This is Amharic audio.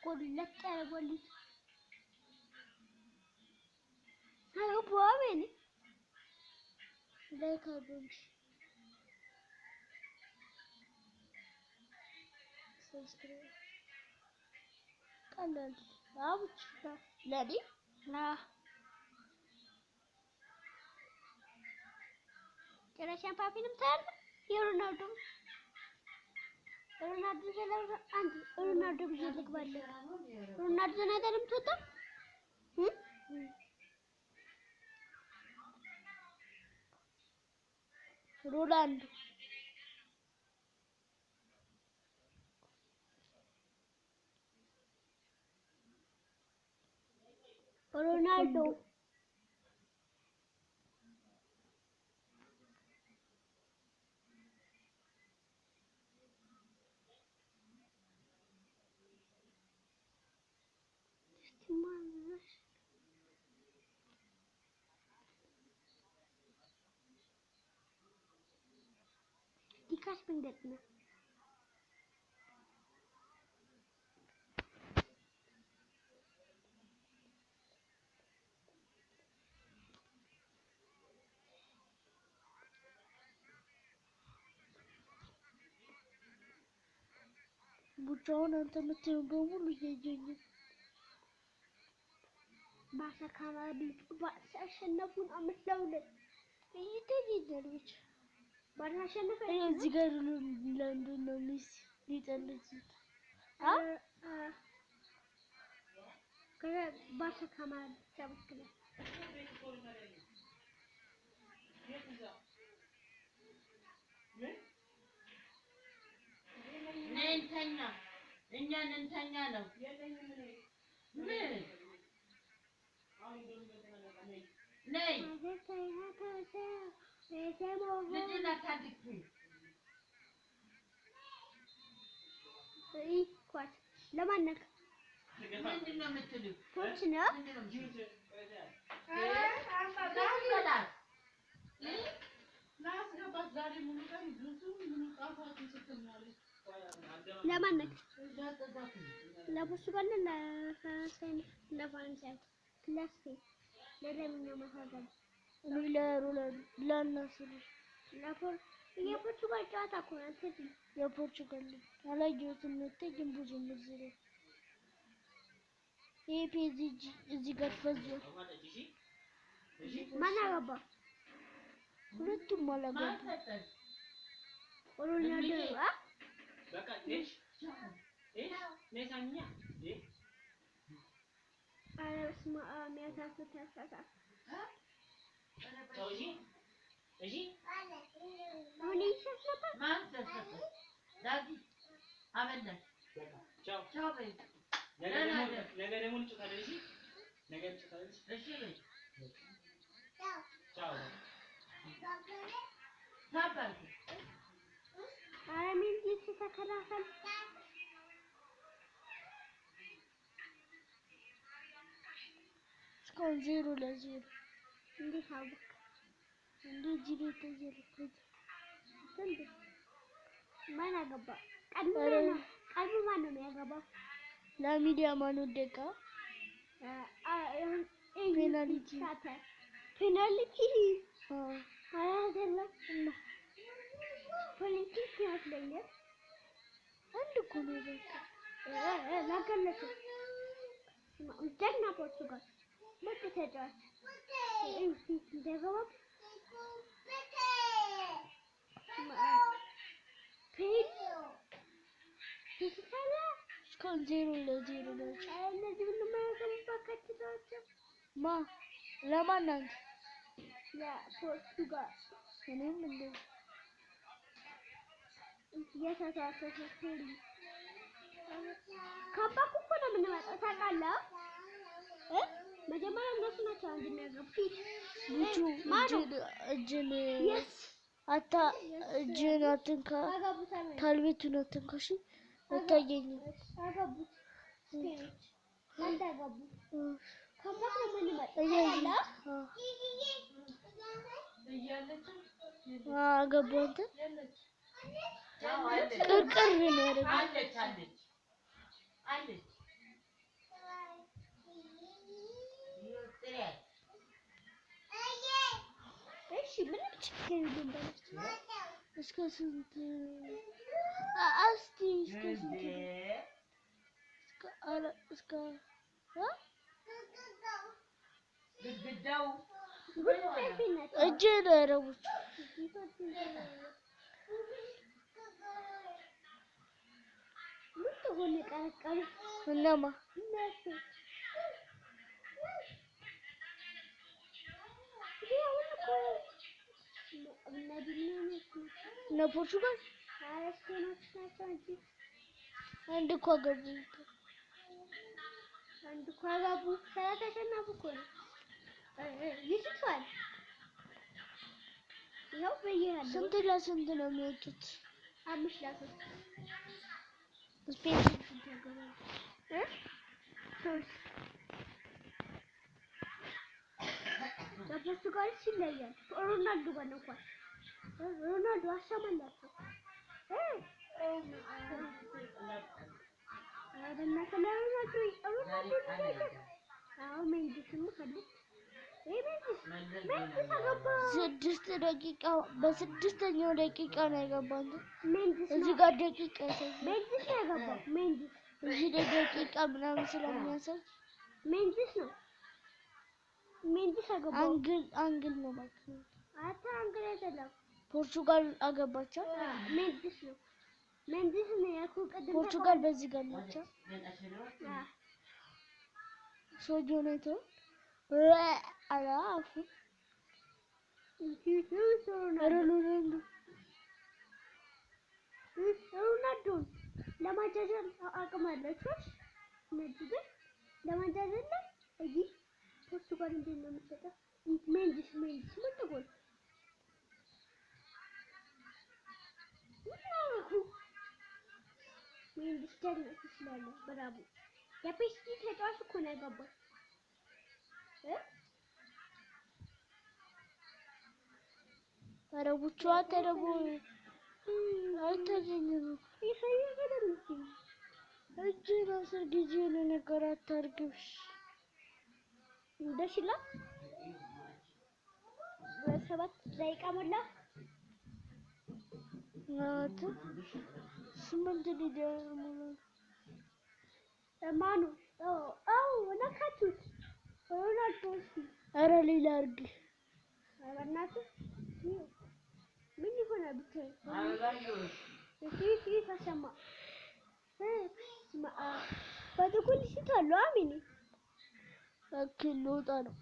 ቆለጥ ያረጋልኝ አባባኔ ለካዶንሽ ሰብስክራይብ ቀላል አብቻ ለዲ ጨረሻን ፓፒንም ታል የሮናልዶ ዘላው አንድ ሮናልዶ ቢልክ ባለ ሮናልዶ ነገርም ተወጣ ሮናልዶ ዲካስ ብንገጥና ቡቻውን አንተ የምትይው በሙሉ እያየኝ ባሰካማ ባሰሸነፉን አምስለውለ ይተጂደልች ባሰሸነፈ እዚህ ጋር ለንደን ነው ሊጠልዝ ከዛ ባሰካማ ተብክለ ነንተኛ እኛ ነንተኛ ነው ምን ነይ ልጅና ታድኩ ኳስ ለማነክ ምንድነው የምትሉት ፎርች ነው ለማነክ ለፖርቹጋል ለፈረንሳይ ለፈረንሳይ ለስፔን ለለምኛው መሳገል ለናስር የፖርቹጋል ጨዋታ እኮ ነው የፖርቹጋል አላየሁትም ግን ብዙ ምዝር የፒኤስጂ እዚህ ጋር ፈዟል ማን አገባ ሁለቱም አላገቡ ሮናልዶ በቃ እሺ ነሳኛ አረስማ የሚያሳፍታ ሳሳ እሺ እሺ ምን ይሰሰተ ማን ተሰተ ዳዲ አበላ በቃ ቻው ቻው በይ ነገ ደግሞ እንጫወታለን እሺ ነገ እንጫወታለን እሺ በይ ቻው ቻው ታባል አረሚን ዲስ ተከራከል እስካሁን 0-0 እንዴት አወቅ እንዴ ጂቢ ተጀልኩት እንዴ ማን አገባ ቀልቡ ማን ነው የሚያገባው ለሚዲያ ማን ወደቀ ፔናልቲ አይደለም ፖለቲክ ያስለኛል አንድ እኮ ነው በቃ ላገለች ጀግና ፖርቹጋል ምርጥ ተጫዋች እንደገባ እስካሁን 0-0 ናቸው እነዚህ ሁሉም አያገቡባቸው ማ ለማን ናት ለፖርቹጋል እኔም እንደዚህ የተሳሳተ ሄሊ ካባኩ እኮ ነው የምንመጣው ታውቃለህ መጀመሪያ እነሱ ናቸው አንድ የሚያገቡት ልጁ እጅን አታ እጅን አትንካ ታልቤቱን አትንካ እሺ አታየኝም አገቡት ስፔኖች አንድ አገቡ ካባኩ ነው የምንመጣው እያለች አገቡ አንተ ቅርቅር ነው ያደረገው አለች እሺ ምንም ችግር የለም እስከ ስንት እስቲ እስከ ስንት እስከ ግድግዳው እጄ ነው ያደረጉት። ምን ትሆን ቀረቀረ እነማ እነ ፖርቹጋል አንድ እኮ ገቡ። ተሸናፊ እኮ ነው። ይስፋል። ይኸው በየሃለው ስንት ለስንት ነው የሚወጡት? 5-3 ስፔን ስንት ያገባል? 3 ለፖርቹጋል ይለያል። ሮናልዶ ጋር ነው እንኳን ሮናልዶ አሰማላቸው ስድስት ደቂቃ በስድስተኛው ደቂቃ ነው የገባው። እዚህ ጋር ደቂቃ ሜንዲስ ነው የገባው። ሜንዲስ እዚህ ደቂቃ ምናምን ስለሚያሳይ ሜንዲስ ነው። ሜንዲስ አገባው። አንግል ነው ማለት ነው። አንግል አይደለም። ፖርቹጋል አገባቸው። ሜንዲስ ነው። ሜንዲስ ነው ያልኩህ ቅድም። ፖርቹጋል በዚህ ጋር ናቸው። ሰውዬው ነው የተው አላፉ ሮናልዶ ለማጃጀል አቅም አላቸው። እነዚህ ግን ለማጃጀል እዚህ ፖርቹጋል እንዴት ነው የምትሰጠው? ሜንዲስ ምን ትጎል ሜንዲስ ደግሞ ይችላል። ብራቮ የፒኤስጂ ተጫዋች እኮ ነው ያገባው። አረቦቹ አተረቡ አይተገኝም። ይሄ እጅ በስር ጊዜ ለነገር አታርግሽ እንደሽላ 7 ደቂቃ ሞላ። ናት 8 ሊደርሙ ማኑ ነካቱት። ሮናልዶ ኧረ ሌላ አድርግ። ኧረ በእናትህ ምን ይሆናል ብታይ እሺ ተሰማ በትኩል ሲታሉ አሚኒ አክል ወጣ ነው።